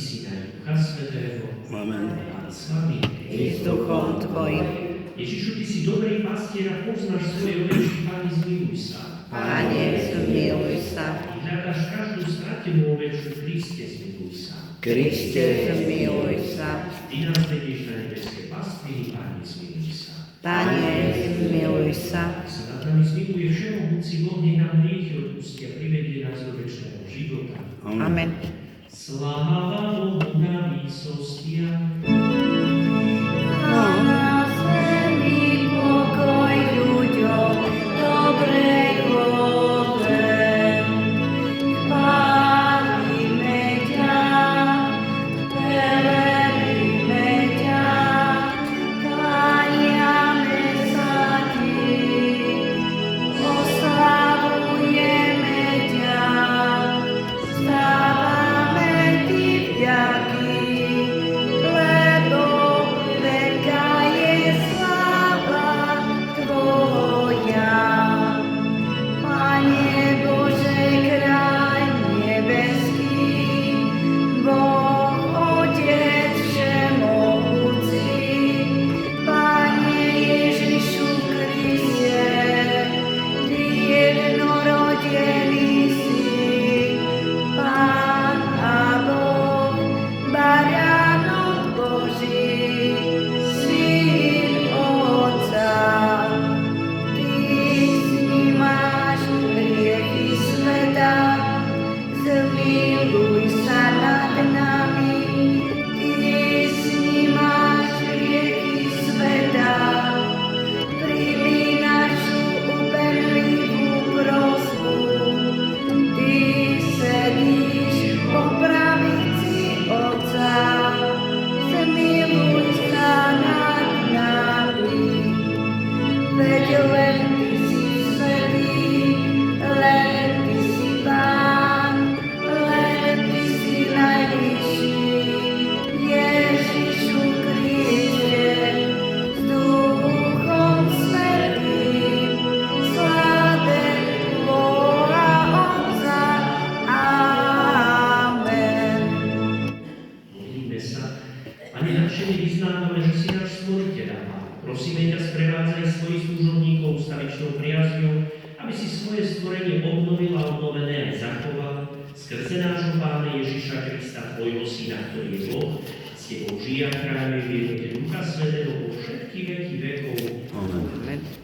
Syna i Ducha Svätého. Amen. Pán s vami. I s duchom tvojim. Ježišu, ty si dobrý pastier a poznáš svoje ovečky, Pane, zmiluj sa. Pane, zmiluj sa. Hľadáš každú stratenú ovečku, Kriste, zmiluj sa. Kriste, zmiluj sa. Ty nás vedieš na nebeské pastviny, Pane, zmiluj sa. Pane, zmiluj sa. Ak sa nad nami zmiluje všemohúci Boh, nech nám hriechy odpustí a privedie nás do večného života. Amen. Sláva Bohu na výsostiach. Na zemi pokoj ľuďom dobrej vôle. Chválime ťa, velebíme ťa, kláňame sa ti, oslavujeme ťa, vzdávame ti vďaky, lebo veľká je sláva tvoja. Pane Bože, kráľ nebeský, Boh Otec všemohúci, Pane Ježišu Kriste, Ty jednorodený si, Pán a Boh, Baránok Boží, Syn Otca. Ty snímaš hriechy sveta, zmiluj sa nad nami. Ty snímaš hriechy sveta, príjmi našu úpenlivú prosbu. Ty sedíš po pravici Otca, zmiluj sa nad nami. Veď len Ty si svätý, len Ty si Pán, len Ty si najvyšší. Ježišu Kriste, s Duchom Svätým, sláve Boha Otca. Amen. Modlíme sa. Pane, nadšene vyznávame, že si náš stvoriteľ a Pán. Prosíme ťa, sprevádzaj svojich služobníkov ustavičnou priazňou, aby si svoje stvorenie obnovil a obnovené aj zachoval skrze nášho Pána Ježiša Krista, tvojho Syna, ktorý je Boh, s tebou žije a kráľuje v jednote Ducha Svätého po všetky veky vekov. Amen. Amen.